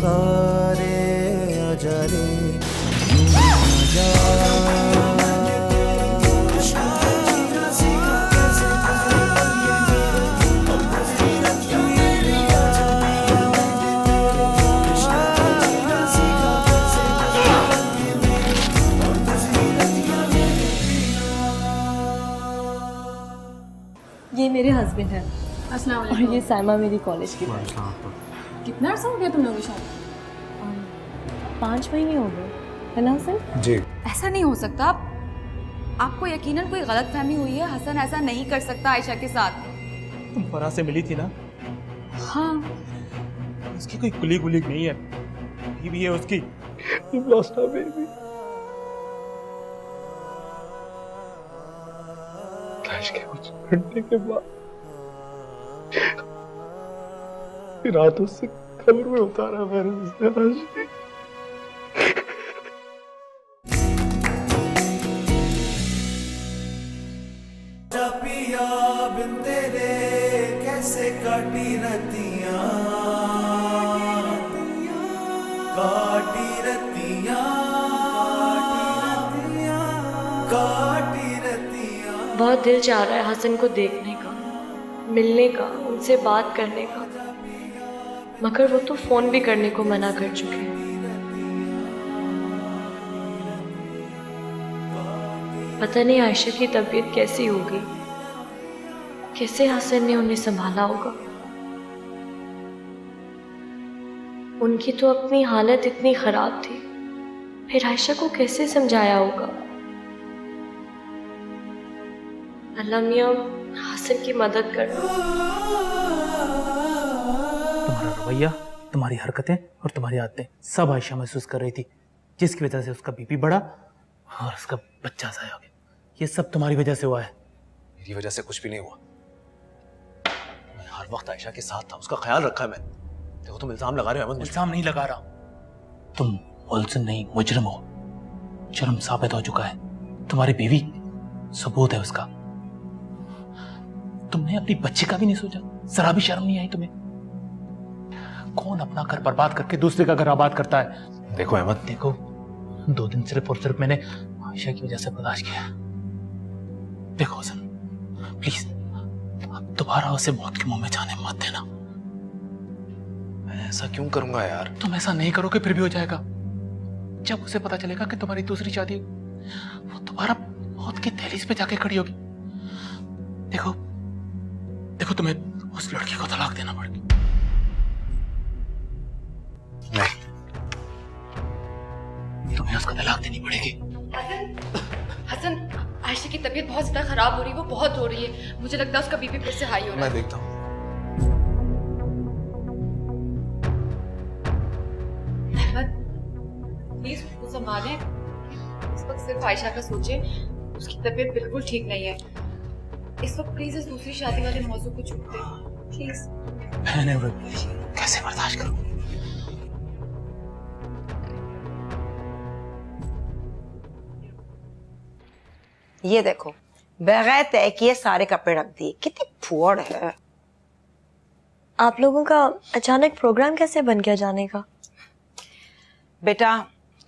पुकारे अजरे यूं न जा। ये मेरे हस्बैंड है अस्सलाम और वालेकुम। ये साइमा मेरी कॉलेज की फ्रेंड। कितना अर्सा हो गया तुम लोगों की शादी? 5 महीने हो गए है ना हसन? जी। ऐसा नहीं हो सकता। आपको यकीनन कोई गलतफहमी हुई है। हसन ऐसा नहीं कर सकता आयशा के साथ। तुम फराज से मिली थी ना? हाँ, उसकी कोई कुली गुली नहीं है, भी है उसकी। Lost a baby. क्लैश के कुछ घंटे के बाद रातों से कब्र में उतारा मैंने उसे आज। पिया बिन तेरे कैसे काटी रतियां, काटी रतियां, काटी रतियां। बहुत दिल चाह रहा है हसन को देखने का, मिलने का, उनसे बात करने का, मगर वो तो फोन भी करने को मना कर चुके हैं। पता नहीं आयशा की तबीयत कैसी होगी, कैसे हसन ने उन्हें संभाला होगा। उनकी तो अपनी हालत इतनी खराब थी, फिर आयशा को कैसे समझाया होगा। अल्लाह मियां हसन की मदद कर। तुम्हारा रवैया, तुम्हारी हरकतें और तुम्हारी आदतें सब आयशा महसूस कर रही थी, जिसकी वजह से उसका बीपी बढ़ा और उसका बच्चा ज़ाया हो गया। ये सब तुम्हारी वजह से हुआ है। मेरी वजह से कुछ भी नहीं हुआ। मैं हर वक्त आयशा के साथ था, उसका ख्याल रखा है मैंने। देखो तुम इल्जाम लगा रहे हो अहमद। इल्जाम नहीं लगा रहा, तुम मुलजिम नहीं मुजरिम हो। जुर्म साबित हो चुका है। तुम्हारी बीवी सबूत है उसका। तुमने अपनी बच्ची का भी नहीं सोचा, जरा भी शर्म नहीं आई तुम्हें? कौन अपना घर बर्बाद करके दूसरे का घर आबाद करता है? देखो अहमद, देखो 2 दिन सिर्फ और सिर्फ मैंने आयशा की वजह से बर्दाश्त किया। देखो हसन, प्लीज अब दोबारा उसे मौत के मुंह में जाने मत देना। मैं ऐसा क्यों करूंगा यार? तुम ऐसा नहीं करोगे फिर भी हो जाएगा। जब उसे पता चलेगा कि तुम्हारी दूसरी शादी, वो दोबारा मौत की दहलीज पे जाके खड़ी होगी। देखो देखो, तुम्हें उस लड़की को तलाक देना पड़ेगा। नहीं, तुम्हें उसको तलाक देनी पड़ेगी। हसन, आयशा की तबीयत बहुत ज्यादा खराब हो रही है। वो बहुत रो रही है। मुझे लगता है उसका बीपी फिर से हाई हो रहा मैं है। देखता हूँ। अहमद, प्लीज उसको संभालें। इस वक्त सिर्फ आयशा का सोचें। उसकी तबीयत बिल्कुल ठीक नहीं है इस वक्त। प्लीज इस दूसरी शादी वाले मौजू को छोड़ दें प्लीज। मैंने कैसे बर्दाश्त करूं? ये देखो, बगैर तय किए सारे कपड़े रख दिए। कितनी फुअड़ है। आप लोगों का अचानक प्रोग्राम कैसे बन गया जाने का? बेटा,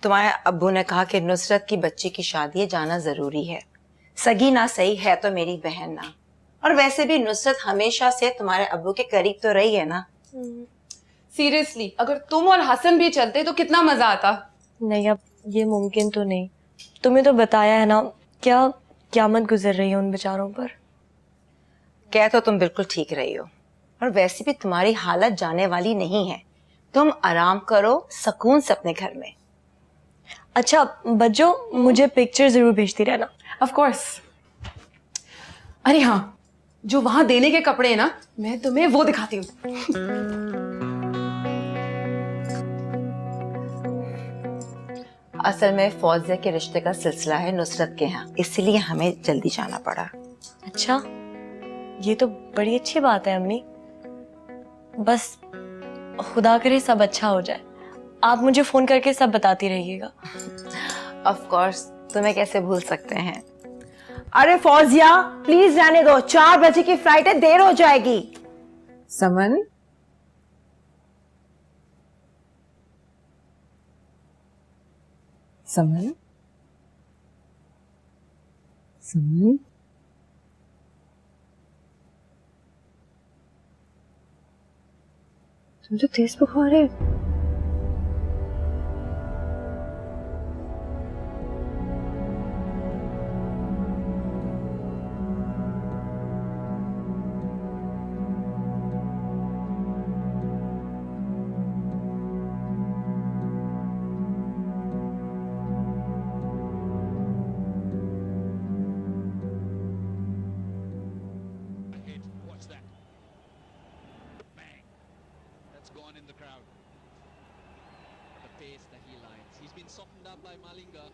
तुम्हारे अब्बू ने कहा कि नुसरत की बच्ची की शादी है, जाना जरूरी है। सगी ना सही है तो मेरी बहन ना। और वैसे भी नुसरत हमेशा से तुम्हारे अब्बू के करीब तो रही है ना। सीरियसली, अगर तुम और हसन भी चलते तो कितना मजा आता। नहीं, अब ये मुमकिन तो नहीं। तुम्हें तो बताया है ना, क्या क़यामत गुजर रही है उन बेचारों पर। कह तो तुम बिल्कुल ठीक रही हो, और वैसे भी तुम्हारी हालत जाने वाली नहीं है। तुम आराम करो सुकून से अपने घर में। अच्छा बच्चों, मुझे पिक्चर जरूर भेजती रहना। Of course. अरे हाँ, जो वहां देने के कपड़े हैं ना, मैं तुम्हें वो दिखाती हूँ। असल में फौजिया के रिश्ते का सिलसिला है नुसरत के यहाँ, इसलिए हमें जल्दी जाना पड़ा। अच्छा, ये तो बड़ी अच्छी बात है अम्मी। बस खुदा करे सब अच्छा हो जाए। आप मुझे फोन करके सब बताती रहिएगा। ऑफ कोर्स, तुम्हें कैसे भूल सकते हैं। अरे फौजिया, प्लीज जाने दो, 4 बजे की फ्लाइट है, देर हो जाएगी। समन, समन, समन, तुम तो तेज बुखार है। Watch that. Bang. That's gone in the crowd. The pace, the heel lines. He's been softened up by Malinga.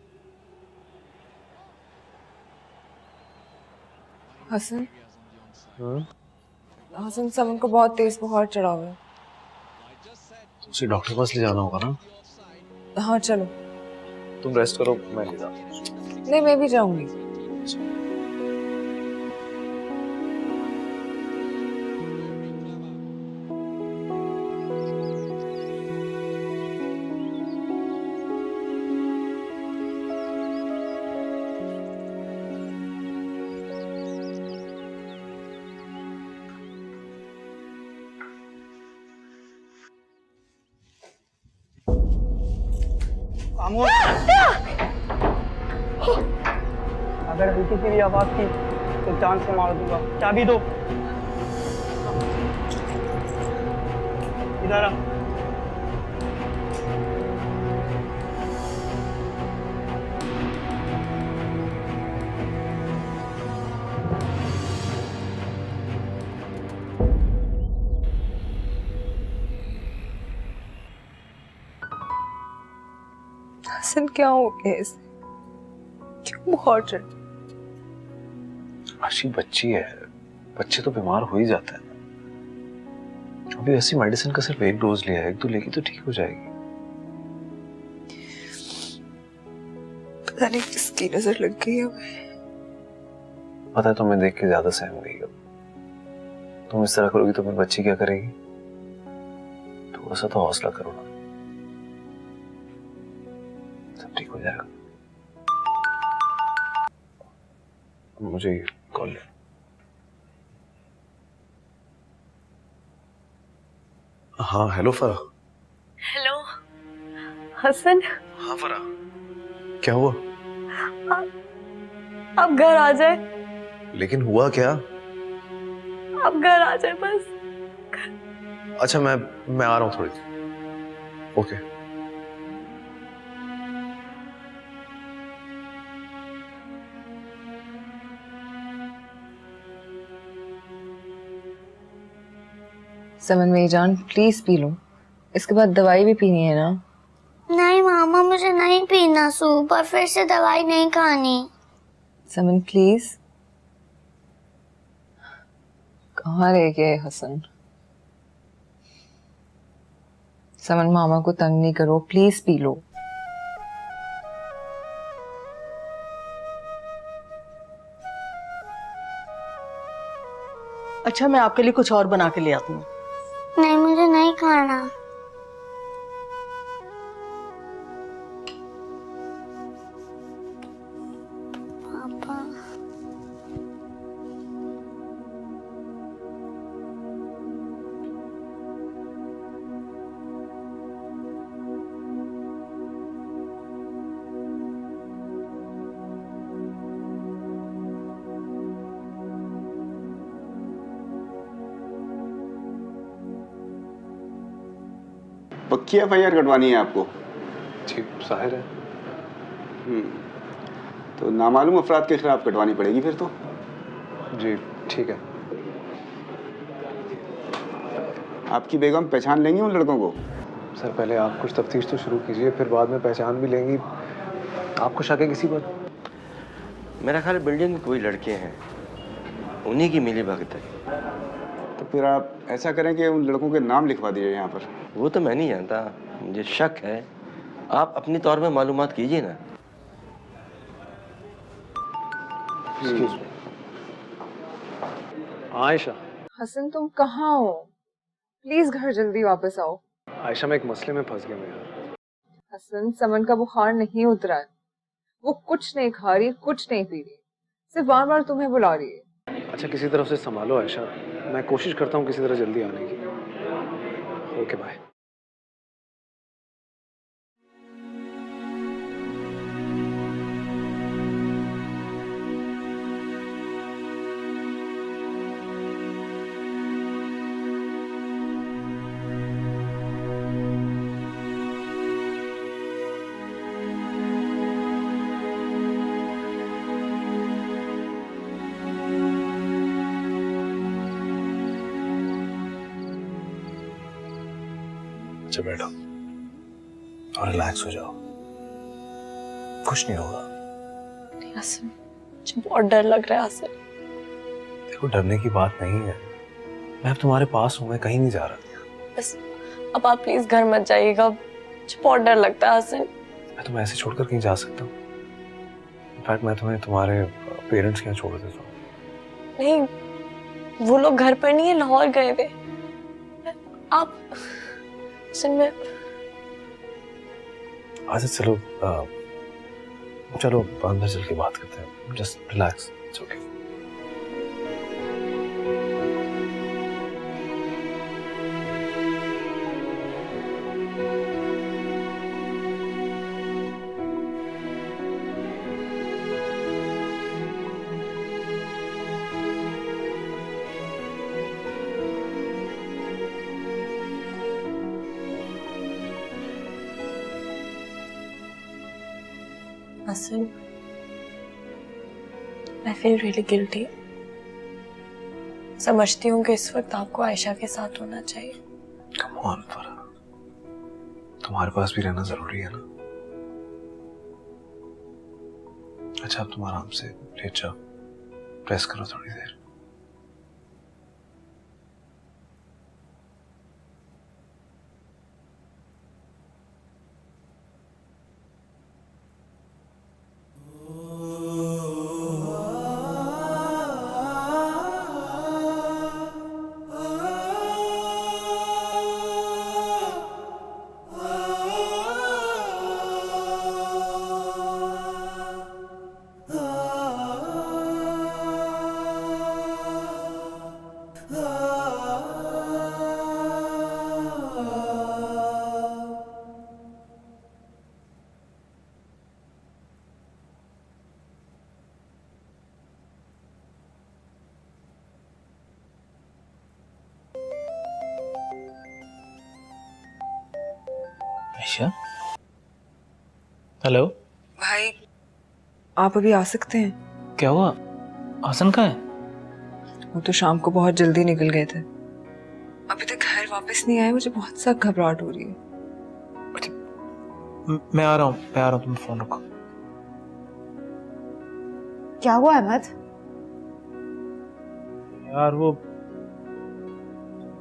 Hasan, Areas on the onside. Hasan समन को बहुत तेज बुखार चढ़ा हुआ है। I just said उसे डॉक्टर के पास ले जाना होगा ना। the offside. हाँ चलो। तुम रेस्ट करो, मैं ले जाता हूँ। नहीं, मैं भी जाऊंगी। अगर हल्की सी भी आवाज की तो जान से मार दूंगा। चाबी दो। इधर आ। हसन क्या हो गया इसे? क्यों बुखार चढ़? आशी बच्ची है, बच्चे तो बीमार हो ही जाते हैं। अभी ऐसी मेडिसिन का सिर्फ एक डोज लिया है, एक दो लेगी तो ठीक हो जाएगी। पता नहीं किसकी नजर लग गई है। पता है तुम्हें देख के ज्यादा सहम गई अब। तुम इस तरह करोगी तो फिर बच्ची क्या करेगी? थोड़ा सा तो हौसला करो ना, सब ठीक हो जाएगा। मुझे कॉल ले। हाँ हेलो फरा। हेलो हसन, हाँ फरा, क्या हुआ? आप घर आ जाए। लेकिन हुआ क्या? आप घर आ जाए बस। अच्छा मैं आ रहा हूँ थोड़ी। ओके। समन मेरी जान, प्लीज पी लो। इसके बाद दवाई भी पीनी है ना? नहीं मामा, मुझे नहीं पीना सूप और फिर से दवाई नहीं खानी। समन प्लीज। कहाँ रह गए हसन? समन मामा को तंग नहीं करो, प्लीज पी लो। अच्छा मैं आपके लिए कुछ और बना के ले आती हूँ। नहीं, मुझे नहीं खाना। पापा पक्की एफआईआर कटवानी है आपको? ठीक जाहिर है। तो नामालूम अफराद के खिलाफ कटवानी पड़ेगी फिर तो। जी ठीक है। आपकी बेगम पहचान लेंगी उन लड़कों को? सर पहले आप कुछ तफ्तीश तो शुरू कीजिए, फिर बाद में पहचान भी लेंगी। आपको शक है किसी पर? मेरा ख्याल बिल्डिंग में कोई लड़के हैं, उन्हीं की मिली भगत है। तो फिर आप ऐसा करें कि उन लड़कों के नाम लिखवा दीजिए यहाँ पर। वो तो मैं नहीं जानता, मुझे शक है। आप अपनी तौर में मालूमात कीजिए ना। आयशा। हसन तुम कहाँ हो? प्लीज घर जल्दी वापस आओ। आयशा मैं एक मसले में फंस गया हूँ यार। हसन समन का बुखार नहीं उतरा है। वो कुछ नहीं खा रही, कुछ नहीं पी रही, सिर्फ बार बार तुम्हें बुला रही है। अच्छा किसी तरह से संभालो आयशा, मैं कोशिश करता हूँ किसी तरह जल्दी आने की। Okay bye. अच्छा बैठो और रिलैक्स हो जाओ, कुछ नहीं होगा। आसिम, मुझे बहुत डर लग रहा है आसिम। देखो डरने की बात नहीं है, मैं अब तुम्हारे पास हूँ, मैं कहीं नहीं जा रहा। बस अब आप प्लीज घर मत जाइएगा, मुझे बहुत डर लगता है आसिम। मैं तुम्हें ऐसे छोड़कर कहीं जा सकता हूँ? इनफैक्ट मैं तुम्हें तुम्हारे पेरेंट्स के यहाँ छोड़ देता हूँ। नहीं, वो लोग घर पर नहीं है, लाहौर गए हुए। आप में अच्छा चलो चलो अंदर चल के बात करते हैं। Just relax, it's okay. Asim, I feel really guilty। समझती हूँ कि इस वक्त आपको आयशा के साथ होना चाहिए। कम ऑन फरा, तुम्हारे पास भी रहना जरूरी है ना। अच्छा अब तुम आराम से लेट जाओ, रेस्ट करो थोड़ी देर। आयशा, हेलो भाई, आप अभी आ सकते हैं? क्या हुआ? आसन कहाँ है? वो तो शाम को बहुत जल्दी निकल गए थे, अभी तक घर वापस नहीं आए। मुझे बहुत सा घबराहट हो रही है। मैं आ रहा हूँ, तुम फोन रखो। क्या हुआ अहमद? यार वो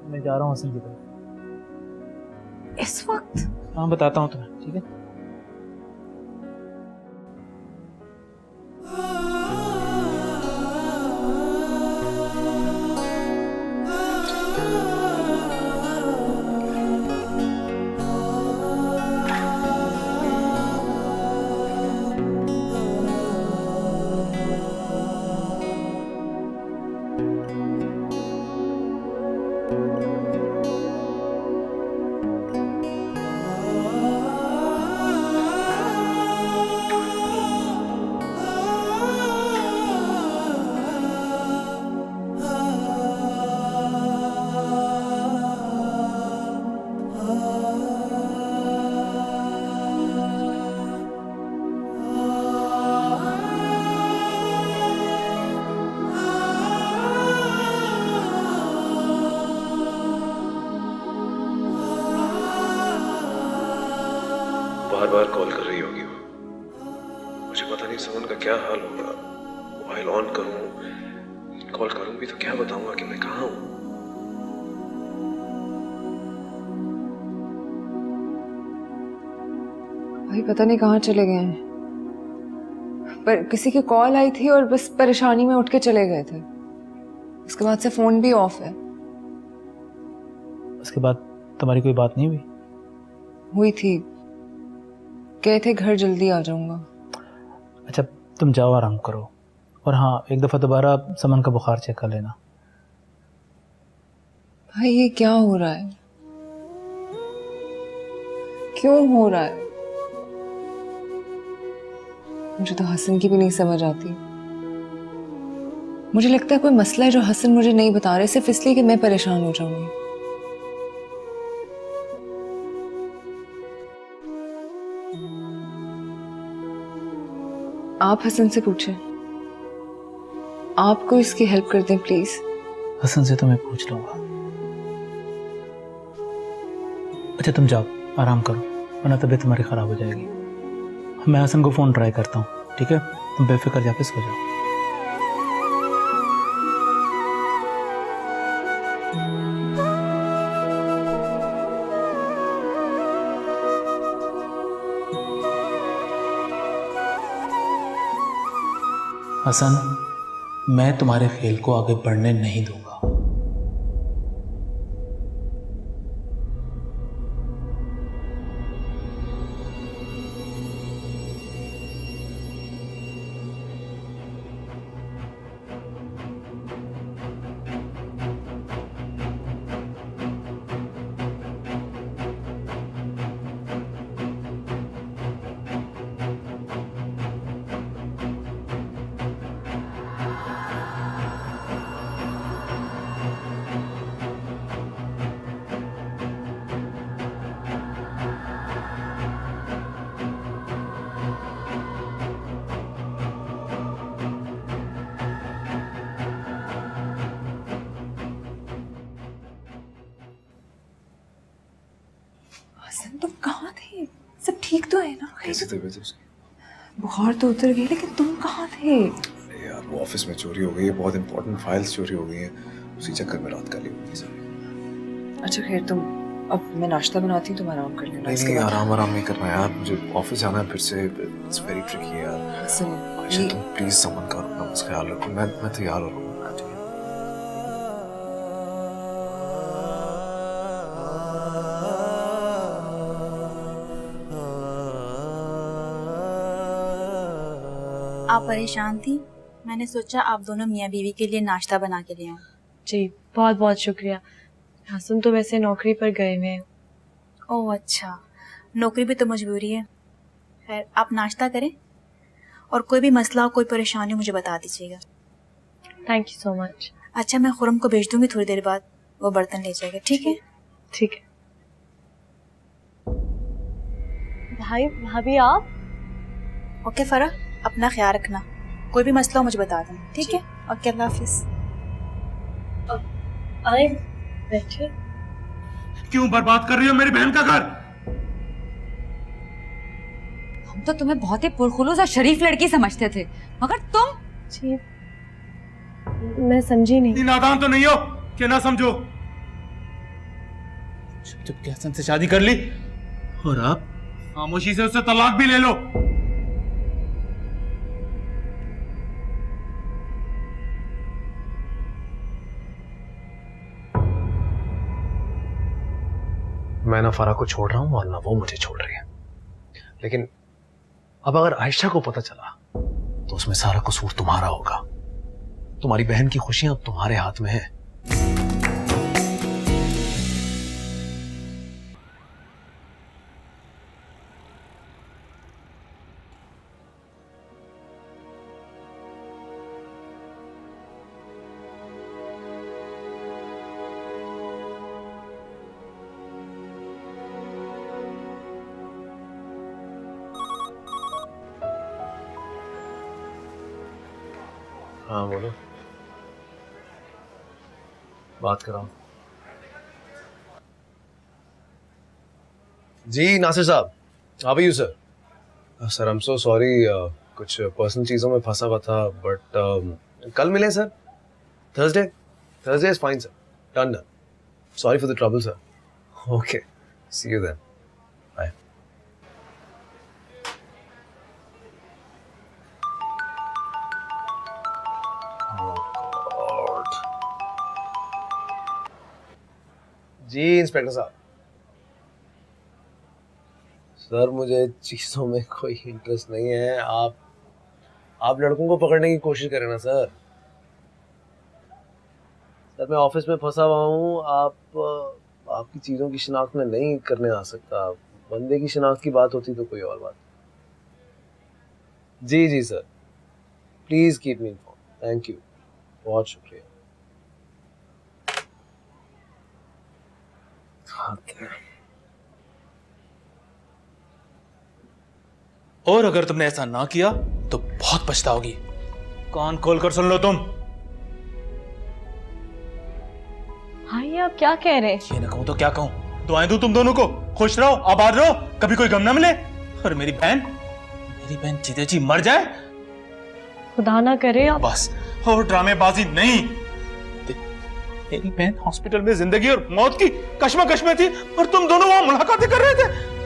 मैं जा रहा हूँ आसन की तरफ। इस वक्त? हाँ बताता हूँ तुम्हें, ठीक है? बार बार कॉल कर रही होगी वो, मुझे पता नहीं समन का क्या हाल होगा। मोबाइल ऑन करूं, कॉल करूं भी तो क्या बताऊंगा कि मैं कहाँ हूं। भाई पता नहीं कहाँ चले गए हैं, पर किसी की कॉल आई थी और बस परेशानी में उठ के चले गए थे। उसके बाद से फोन भी ऑफ है। उसके बाद तुम्हारी कोई बात नहीं हुई? हुई थी, कहे थे घर जल्दी आ जाऊंगा। अच्छा तुम जाओ आराम करो, और हाँ एक दफ़ा दोबारा समन का बुखार चेक कर लेना। भाई ये क्या हो रहा है? क्यों हो रहा है? मुझे तो हसन की भी नहीं समझ आती। मुझे लगता है कोई मसला है जो हसन मुझे नहीं बता रहे, सिर्फ इसलिए कि मैं परेशान हो जाऊंगी। आप हसन से पूछें, आपको इसकी हेल्प कर दें प्लीज। हसन से तो मैं पूछ लूंगा। अच्छा तुम जाओ आराम करो, वरना तबीयत तुम्हारी ख़राब हो जाएगी। मैं हसन को फ़ोन ट्राई करता हूँ, ठीक है? तुम बेफिक्र जाके सो जाओ। हसन, मैं तुम्हारे खेल को आगे बढ़ने नहीं दूंगा। हसन तुम कहाँ थे? सब ठीक तो है ना? कैसी तबीयत है उसकी? बुखार तो उतर गई, लेकिन तुम कहाँ थे? अरे यार वो ऑफिस में चोरी हो गई है, बहुत इंपॉर्टेंट फाइल्स चोरी हो गई हैं, उसी चक्कर में रात काली हो गई सारी। अच्छा खैर, तुम अब मैं नाश्ता बनाती हूँ, तुम आराम कर लेना। नहीं आराम नहीं करना यार, मुझे ऑफिस जाना है फिर से। इट्स वेरी ट्रिकी यार। आयशा तुम प्लीज समन का अपना बस ख्याल रखो, मैं तैयार हो रहा हूँ। आप परेशान थी, मैंने सोचा आप दोनों मियाँ बीवी के लिए नाश्ता बना के ले आऊं। जी बहुत बहुत शुक्रिया। हसन तो वैसे नौकरी पर गए हुए हैं। ओह अच्छा, नौकरी भी तो मजबूरी है। खैर आप नाश्ता करें, और कोई भी मसला हो, कोई परेशानी हो मुझे बता दीजिएगा। Thank you so much. अच्छा मैं खुरम को भेज दूंगी थोड़ी देर बाद, वो बर्तन ले जाएगा। ठीक है? ठीक है। भाई भाभी आप? ओके फरा, अपना ख्याल रखना, कोई भी मसला हो मुझे बता देना। ठीक है? ओके अल्लाह हाफिज। आए बैठे। क्यों बर्बाद कर रही हो मेरी बहन का घर? हम तो तुम्हें बहुत ही पुरखुलूस और शरीफ लड़की समझते थे, मगर तुम। जी मैं समझी नहीं। नादान तो नहीं हो कि ना समझो। जब हसन से शादी कर ली और आप खामोशी से उससे तलाक भी ले लो। मैं ना फरा को छोड़ रहा हूँ और ना वो मुझे छोड़ रही है, लेकिन अब अगर आयशा को पता चला तो उसमें सारा कसूर तुम्हारा होगा। तुम्हारी बहन की खुशियां अब तुम्हारे हाथ में है। हाँ बोलो, बात कर रहा हूँ। जी नासिर साहब, how are you sir? Sir I am so sorry, कुछ पर्सनल चीज़ों में फंसा हुआ था, बट कल मिले sir. Thursday is fine sir, done. Sorry for the trouble sir. Okay, see you then, bye. जी इंस्पेक्टर साहब। सर मुझे चीज़ों में कोई इंटरेस्ट नहीं है, आप आप लड़कों को पकड़ने की कोशिश करें ना सर। सर मैं ऑफिस में फंसा हुआ हूँ, आपकी चीजों की शिनाख्त में नहीं करने आ सकता। बंदे की शिनाख्त की बात होती तो कोई और बात। जी जी sir, please keep me inform. Thank you, बहुत शुक्रिया। और अगर तुमने ऐसा ना किया तो बहुत पछताओगी। कान खोल कर सुन लो तुम। भाई आप क्या कह रहे हैं? ये ना कहूं तो क्या कहूं? दुआएं दूं तुम दोनों को, खुश रहो, आबाद रहो, कभी कोई गम ना मिले। और मेरी बहन जीते जी मर जाए। खुदा ना करे आप। बस और ड्रामेबाजी नहीं। मेरी बहन हॉस्पिटल में जिंदगी और मौत की कश्मकश में थी और तुम दोनों वहां मुलाकातें कर रहे थे।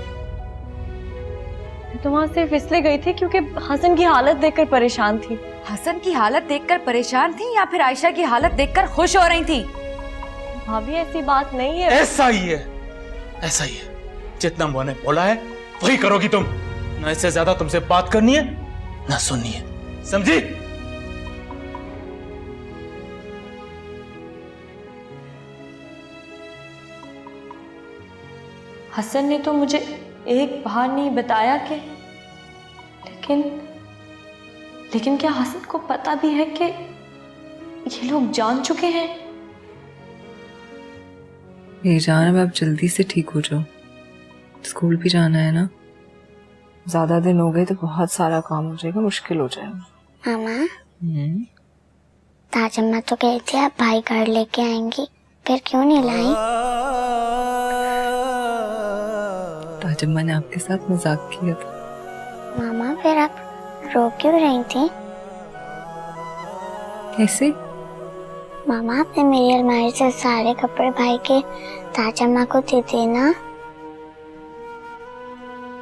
तो वहां सिर्फ इसलिए गई थी क्योंकि हसन की हालत देखकर परेशान थी। हसन की हालत देखकर परेशान थी या फिर आयशा की हालत देखकर खुश हो रही थी? भाभी ऐसी बात नहीं है। ऐसा ही है, ऐसा ही है। जितना मैंने बोला है वही करोगी तुम। ना इससे ज्यादा तुमसे बात करनी है ना सुननी है, समझी? हसन ने तो मुझे एक बार नहीं बताया कि लेकिन क्या हसन को पता भी है कि ये लोग जान चुके हैं? ये जान, अब आप जल्दी से ठीक हो जाओ, स्कूल भी जाना है ना। ज्यादा दिन हो गए तो बहुत सारा काम हो जाएगा, मुश्किल हो जाएगा। मामा ताजम्मा तो कही थी आप भाई घर लेके आएंगी, फिर क्यों नहीं लाई? ताजम्मा ने आपके साथ मजाक किया था। मामा फिर आप रो क्यों रही थी? कैसे? मामा आपने मेरी अलमारी से सारे कपड़े भाई के ताजम्मा को दे देना,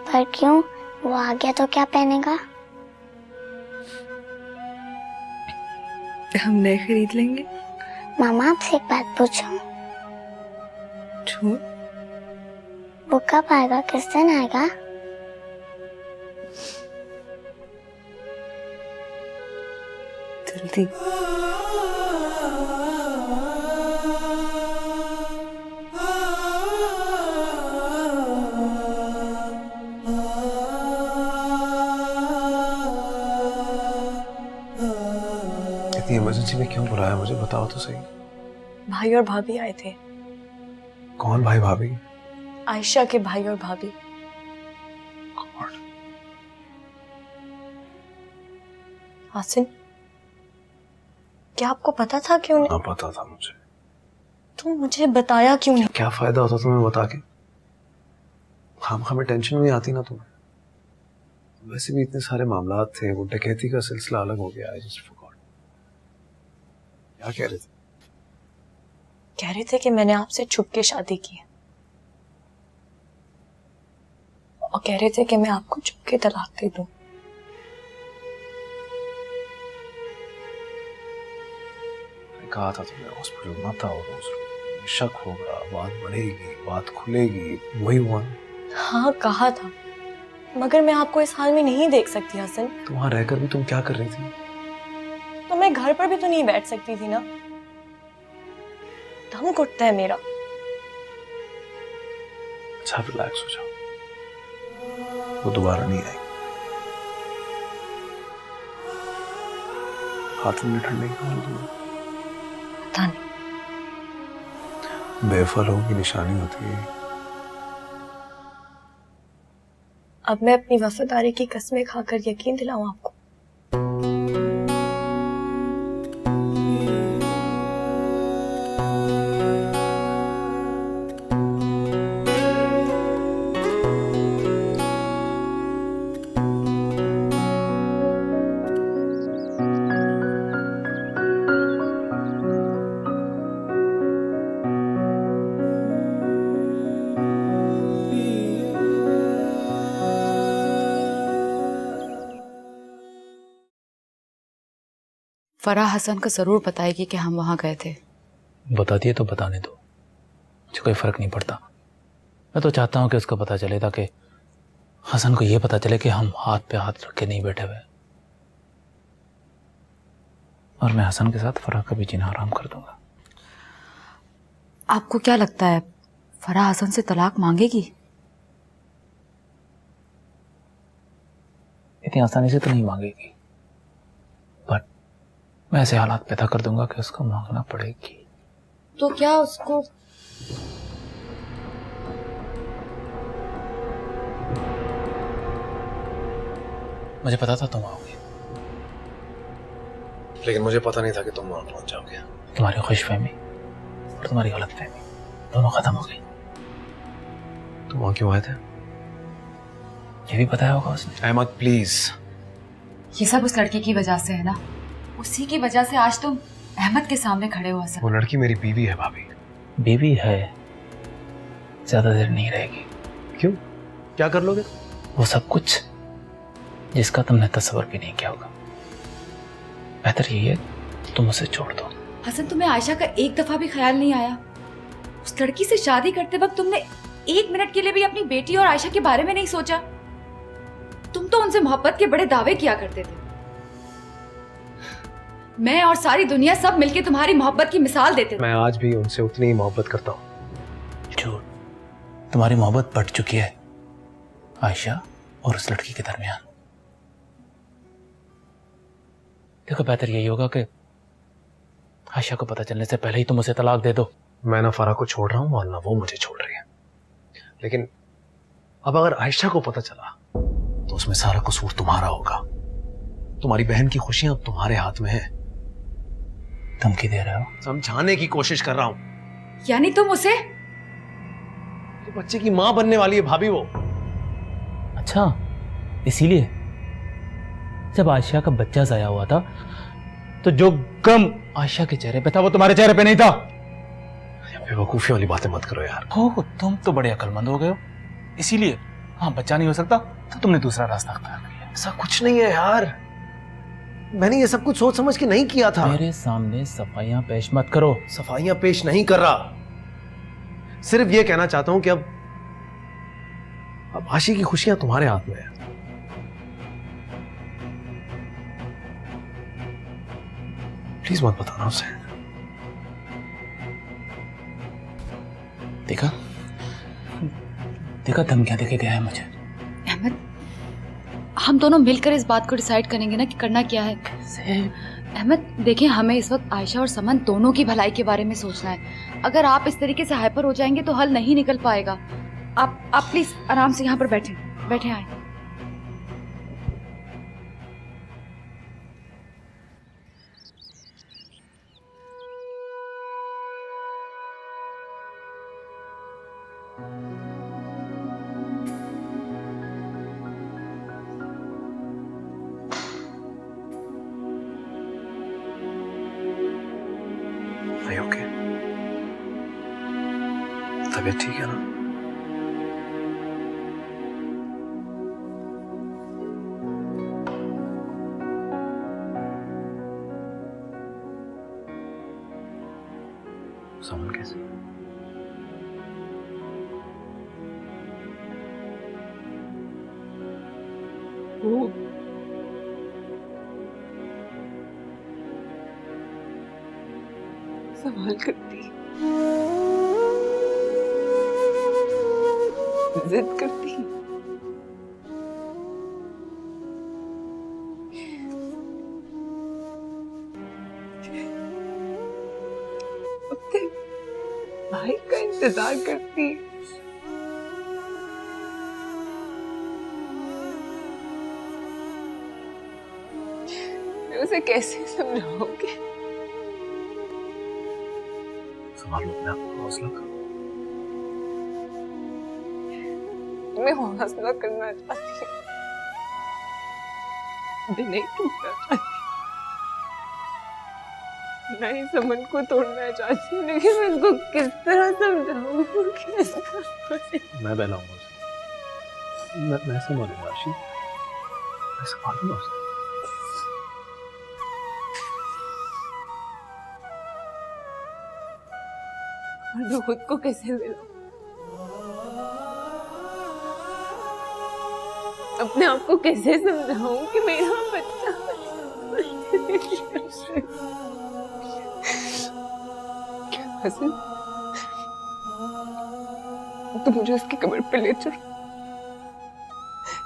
पर क्यों? वो आ गया तो क्या पहनेगा? हम नए खरीद लेंगे। मामा आपसे एक बात पूछूं? छू? वो कब आएगा, किस दिन आएगा? जल्दी। इतनी इमरजेंसी में क्यों बुलाया मुझे, बताओ तो सही। भाई और भाभी आए थे। कौन भाई भाभी? आयशा के भाई और भाभी। हसन, क्या आपको पता था क्यों नहीं? हाँ पता था मुझे। तुम मुझे बताया क्यों नहीं? क्या फायदा होता तुम्हें बता के? हमें टेंशन नहीं आती ना तुम्हें? वैसे भी इतने सारे मामला थे, वो डकैती का सिलसिला अलग हो गया। I just forgot। क्या कह रहे थे? कह रहे थे कि मैंने आपसे छुप के शादी की है और कह रहे थे कि मैं आपको छुप के तलाक दे दूं। कहा था तुम्हें हॉस्पिटल मत आओ, रोज शक होगा, बात बढ़ेगी, बात खुलेगी, वही हुआ। हाँ कहा था, मगर मैं आपको इस हाल में नहीं देख सकती हसन। तो वहां रहकर भी तुम क्या कर रही थी? तो मैं घर पर भी तो नहीं बैठ सकती थी ना, दम घुटता है मेरा। अच्छा रिलैक्स हो जाओ, वो दोबारा नहीं आएगी। हाथ में ठंडे की पता नहीं, बेफलों की निशानी होती है। अब मैं अपनी वफादारी की कस्में खाकर यकीन दिलाऊं आपको? फराह हसन को जरूर बताएगी कि हम वहां गए थे। बता दिए तो बताने दो, मुझे कोई फर्क नहीं पड़ता। मैं तो चाहता हूं कि उसको पता चले, ताकि हसन को यह पता चले कि हम हाथ पे हाथ रख के नहीं बैठे हुए। और मैं हसन के साथ फराह का भी जीना हराम कर दूंगा। आपको क्या लगता है फराह हसन से तलाक मांगेगी? इतनी आसानी से तो नहीं मांगेगी, बट मैं ऐसे हालात पैदा कर दूंगा कि उसको मांगना पड़ेगी। तो क्या उसको मुझे पता था तुम आओगे, लेकिन मुझे पता नहीं था कि तुम वहां पहुंच जाओगे। तुम्हारी खुशफहमी और तुम्हारी गलतफहमी दोनों खत्म हो गई। तुम वहां क्यों आए थे? ये भी बताया होगा उसने। अहमद प्लीज। ये सब उस लड़के की वजह से है ना, उसी की वजह से आज तुम अहमद के सामने खड़े हो हसन। वो लड़की मेरी बीवी है भाभी। बीवी है, ज्यादा देर नहीं रहेगी। क्यों, क्या कर लोगे? वो सब कुछ जिसका तुमने तस्वर भी नहीं किया होगा। बेहतर यही है तुम उसे छोड़ दो। हसन, तुम्हें आयशा का एक दफा भी ख्याल नहीं आया? उस लड़की से शादी करते वक्त तुमने एक मिनट के लिए भी अपनी बेटी और आयशा के बारे में नहीं सोचा? तुम तो उनसे मोहब्बत के बड़े दावे किया करते थे। मैं और सारी दुनिया सब मिलके तुम्हारी मोहब्बत की मिसाल देते थे। मैं आज भी उनसे उतनी ही मोहब्बत करता हूँ। झूठ, तुम्हारी मोहब्बत बढ़ चुकी है आयशा और उस लड़की के दरमियान। देखो, बेहतर यही होगा कि आयशा को पता चलने से पहले ही तुम उसे तलाक दे दो। मैं ना फराह को छोड़ रहा हूँ और ना वो मुझे छोड़ रही है, लेकिन अब अगर आयशा को पता चला तो उसमें सारा कसूर तुम्हारा होगा। तुम्हारी बहन की खुशियां अब तुम्हारे हाथ में है। धमकी दे रहे हो? समझाने की कोशिश कर रहा हूं। यानी तुम उसे बच्चे की मां बनने वाली है भाभी वो। अच्छा, इसीलिए जब आयशा का बच्चा जाया हुआ था तो जो गम आयशा के चेहरे पे था वो तुम्हारे चेहरे पे नहीं था। बेवकूफी वाली बातें मत करो यार। हो, तुम तो बड़े अक्लमंद हो गए हो। इसीलिए हाँ, बच्चा नहीं हो सकता तो तुमने दूसरा रास्ता अख्तियार किया। ऐसा कुछ नहीं है यार, मैंने ये सब कुछ सोच समझ के नहीं किया था। मेरे सामने सफाइयां पेश मत करो। सफाइयां पेश नहीं कर रहा, सिर्फ ये कहना चाहता हूं कि अब आशी की खुशियां तुम्हारे हाथ में है। प्लीज मत बताना उसे। देखा धमकियां देके गया है मुझे। अहमद, हम दोनों मिलकर इस बात को डिसाइड करेंगे ना कि करना क्या है। अहमद देखें, हमें इस वक्त आयशा और समन दोनों की भलाई के बारे में सोचना है। अगर आप इस तरीके से हाइपर हो जाएंगे तो हल नहीं निकल पाएगा। आप प्लीज आराम से यहाँ पर बैठे आए। ओके, तबीयत ठीक है ना? समन कैसे? सवाल करती, जिद करती, अपने भाई का इंतजार करती। मैं उसे कैसे समझाऊंगी? संभालो अपने आप को, हौसला करो। मैं हौसला करना चाहती हूँ, मैं नहीं टूटना चाहती, मैं ही समन को तोड़ना चाहती हूँ, लेकिन मैं उसको किस तरह समझाऊँ? मैं बहलाऊंगा उसे। मैं संभालूंगा आशी, मैं संभालूंगा उसे। और मैं खुद को कैसे मिलाऊं? अपने आप को कैसे समझाऊं कि मेरा बच्चा हसन, तुम मुझे उसकी कब्र पे ले चलो।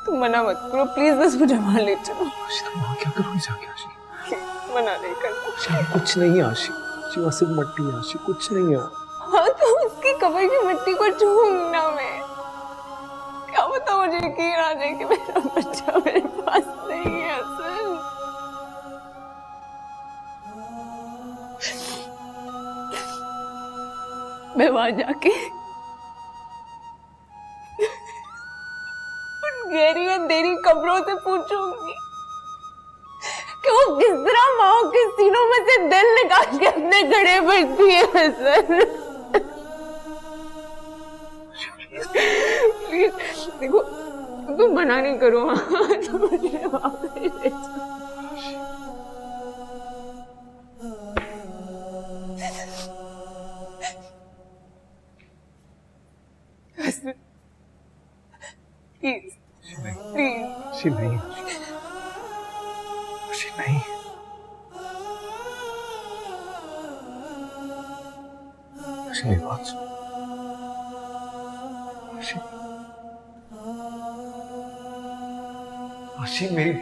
तुम मना मत करो प्लीज, बस मुझे वहां ले चलो। क्या करोगी जाके आशी? मना नहीं करना। कुछ नहीं है आशी, जीवा सिर्फ मट्टी है आशी, कुछ नहीं है। हाँ तो उसकी कब्र की मिट्टी को छूंगना मैं, क्या पता मुझे यकीन आ जाए कि मेरा बच्चा मेरे पास नहीं है हसन। मैं वहां जाके उन गहरी अंधेरी कब्रों से पूछूंगी कि वो किस तरह माओ के सीनों में से दिल निकाल के अपने घड़े बैठती है हसन। प्लीज देखो, तुम मना नहीं करो। तो मुझे वहां पे ले चलो। Hasan please please. आशी नहीं, आशी नहीं। आशी मेरी बात सुन। आशी, आशी मेरी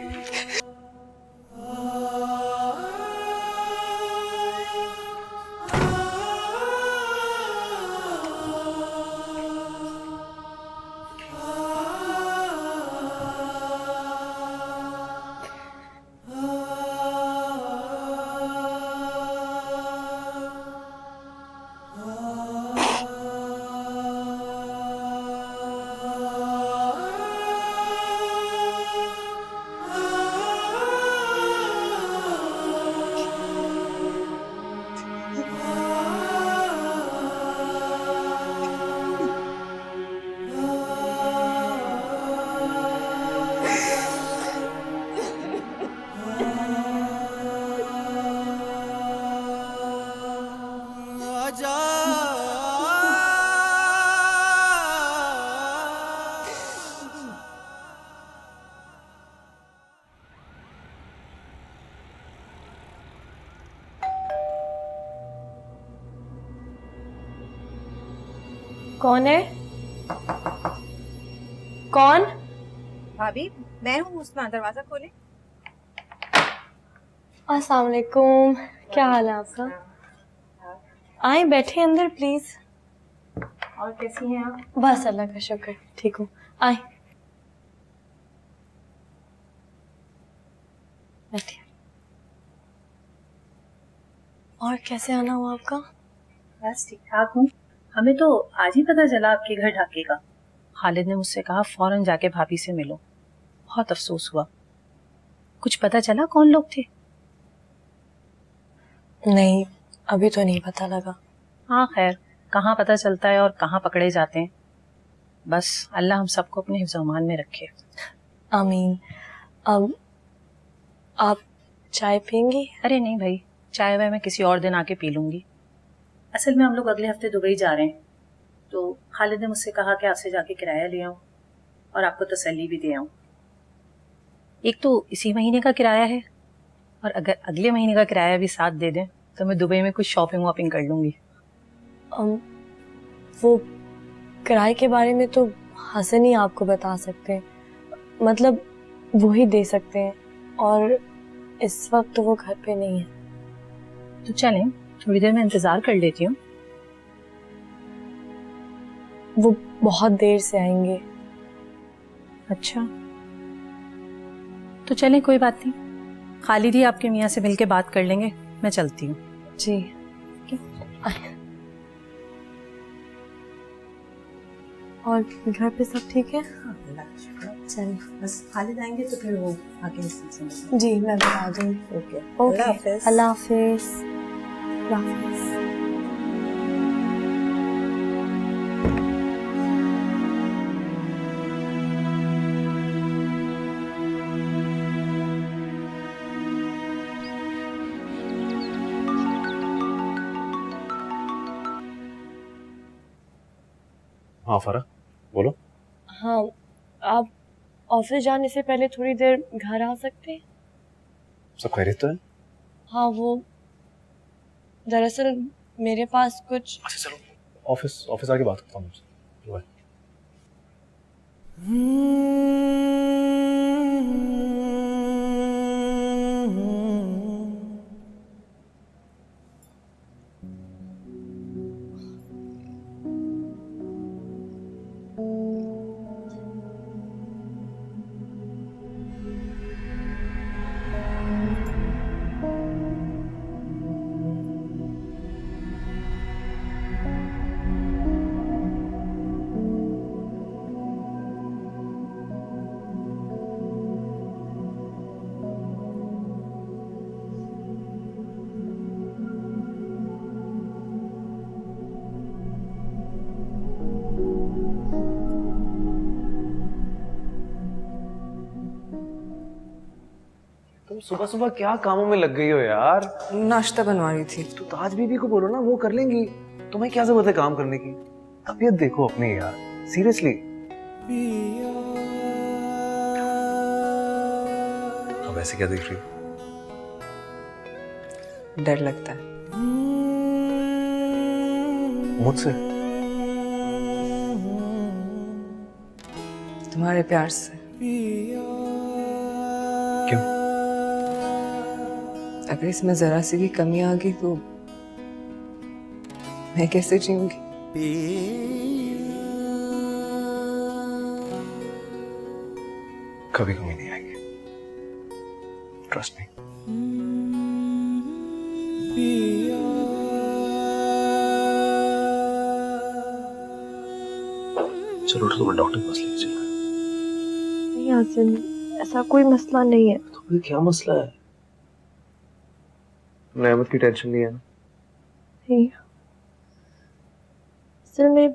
कौन है? कौन? भाभी मैं हूँ मुस्कान, दरवाजा खोले। अस्सलाम वालेकुम, क्या हाल है आपका? आए बैठे अंदर प्लीज। और कैसी हैं आप? बस अल्लाह का शुक्र ठीक हूँ, आए बैठिए। और कैसे आना हुआ आपका? बस ठीक ठाक हूँ। हमें तो आज ही पता चला आपके घर ढाके का। खालिद ने मुझसे कहा फौरन जाके भाभी से मिलो। बहुत अफसोस हुआ। कुछ पता चला कौन लोग थे? नहीं, अभी तो नहीं पता लगा। हाँ खैर, कहाँ पता चलता है और कहाँ पकड़े जाते हैं। बस अल्लाह हम सबको अपने हिफ्ज़-ओ-अमान में रखे। आमीन। अब आप चाय पियेंगी? अरे नहीं भाई, चाय वाय मैं किसी और दिन आके पी लूंगी। असल में हम लोग अगले हफ्ते दुबई जा रहे हैं, तो खालिद ने मुझसे कहा कि आपसे जाके किराया ले आऊं और आपको तसल्ली भी दे आऊं। एक तो इसी महीने का किराया है, और अगर अगले महीने का किराया भी साथ दे दें तो मैं दुबई में कुछ शॉपिंग वॉपिंग कर लूंगी। वो किराए के बारे में तो हसन ही आपको बता सकते हैं, मतलब वो ही दे सकते हैं, और इस वक्त तो वो घर पे नहीं है। तो चलें, थोड़ी देर में इंतजार कर लेती हूँ। वो बहुत देर से आएंगे। अच्छा, तो चलें, कोई बात नहीं। खालिद ही आपके मियाँ से मिलके बात कर लेंगे। मैं चलती हूँ। जी। और घर पे सब ठीक है? चलिए, बस खालिद आएंगे तो फिर वो आके इससे जी मैं बता दूँगी। ओके, ओके, अल्लाह हाफिज। अल्लाह हाफिज। हाँ फरा, बोलो। हाँ, आप ऑफिस जाने से पहले थोड़ी देर घर आ सकते हैं? सब खैरियत तो है? हाँ, वो दरअसल मेरे पास कुछ। अच्छा चलो ऑफिस आके बात करता हूँ मुझसे। बाय। तुम सुबह सुबह क्या कामों में लग गई हो यार? नाश्ता बनवा रही थी। तो ताज बीबी को बोलो ना, वो कर लेंगी। तुम्हें क्या जरूरत है काम करने की? तबीयत देखो अपनी यार, सीरियसली। अब ऐसे क्या देख रही हो? डर लगता है मुझसे? तुम्हारे प्यार से। क्यों? अगर इसमें जरा सी भी कमी आ गई तो मैं कैसे जीऊंगी? कभी कमी नहीं आएगी, ट्रस्ट मी। चलो तो मैं डॉक्टर के पास लेके चलूंगा। नहीं हासिन, ऐसा कोई मसला नहीं है। तो फिर क्या मसला है? नेमत की टेंशन नहीं है ना? नहीं, असल में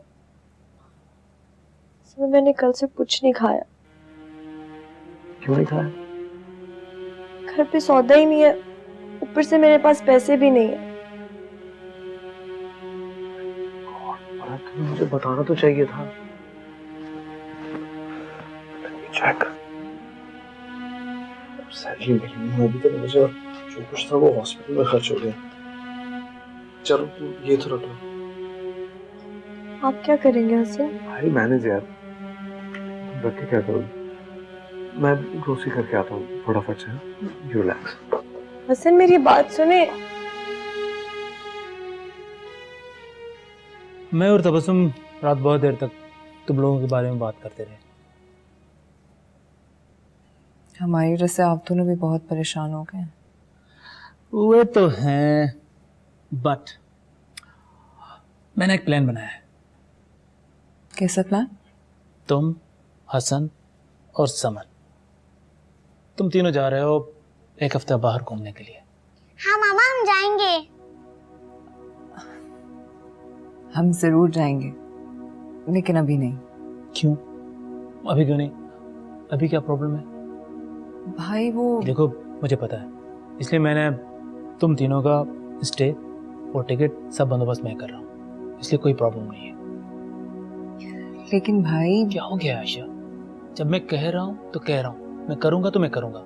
मैंने कल से कुछ नहीं खाया। क्यों नहीं खाया? घर पे सौदा ही नहीं है, ऊपर से मेरे पास पैसे भी नहीं है। तुम्हें मुझे बताना तो चाहिए था। चेक। सैलरी मिली है अभी तक मुझे, और जो कुछ था वो हॉस्पिटल में खर्च हो गया। चलो ये तो रख लो। आप क्या करेंगे हासिन? भाई मैनेज यार, तुम रख के क्या करोगे? मैं ग्रोसरी करके आता हूँ फटाफट से। You relax. हासिन मेरी बात सुने। मैं और तबस्सुम रात बहुत देर तक तुम लोगों के बारे में बात करते रहे। हमारी वजह से आप दोनों भी बहुत परेशान हो गए। वे तो हैं, बट मैंने एक प्लान बनाया है। कैसा प्लान? तुम, हसन और समन, तुम तीनों जा रहे हो एक हफ्ता बाहर घूमने के लिए। हाँ मामा, हम जाएंगे। हम जरूर जाएंगे, लेकिन अभी नहीं। क्यों? अभी क्यों नहीं? अभी क्या प्रॉब्लम है? भाई वो देखो, मुझे पता है, इसलिए मैंने तुम तीनों का स्टे और टिकट सब बंदोबस्त मैं कर रहा हूँ, इसलिए कोई प्रॉब्लम नहीं है। लेकिन भाई क्या हो गया आयशा? जब मैं कह रहा हूँ तो कह रहा हूँ, मैं करूँगा तो मैं करूँगा।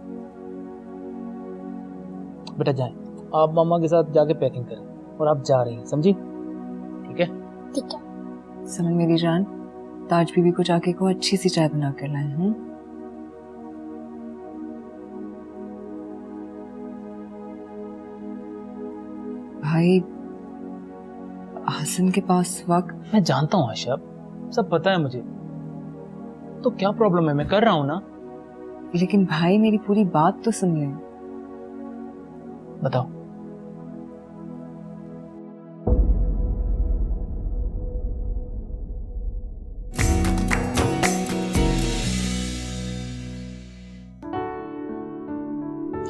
बेटा जाएं, आप मामा के साथ जाके पैकिंग करें, और आप जा रही हैं, समझी? ठीक है? ठीक है। समन मेरी जान, ताज बीबी को जाके को अच्छी सी चाय बना कर लाए। हैं? भाई हसन के पास वक्त। मैं जानता हूँ आयशा, सब पता है मुझे, तो क्या प्रॉब्लम है? मैं कर रहा हूँ ना। लेकिन भाई मेरी पूरी बात तो सुन ले। बताओ।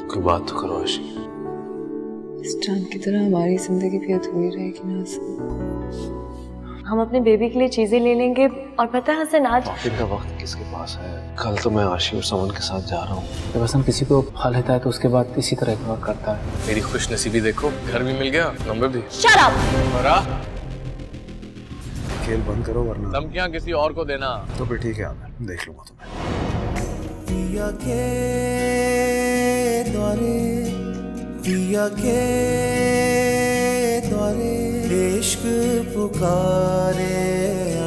कोई बात तो करो आशी। इस चांद की तरह हमारी जिंदगी भी अधूरी रहेगी ना हसन। हम अपने बेबी के लिए चीजें ले लेंगे, और पता है हसन आज ऑफिस का वक्त किसके पास है? कल तो मैं आशी और समन के साथ जा रहा हूँ। बस हम किसी को खा लेता है तो उसके बाद इसी तरह इग्नोर करता है। मेरी खुशनसीबी देखो, घर भी मिल गया, नंबर भी। Shut up! खेल बंद करो वरना धमकियां किसी और को देना। तो फिर ठीक है, मैं देख लूंगा तुम्हें। पिया के द्वारे, पिया के द्वारे पुकारे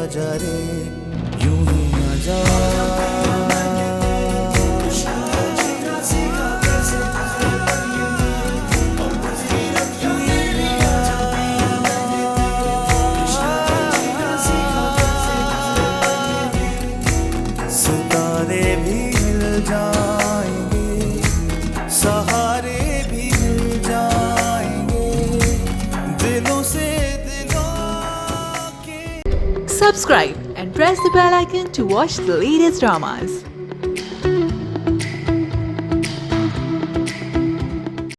आजा रे यूं ही आजा सितारे भी मिल जाएंगे सहारे भी मिल जाएंगे दिलों से Subscribe and press the bell icon to watch the latest dramas.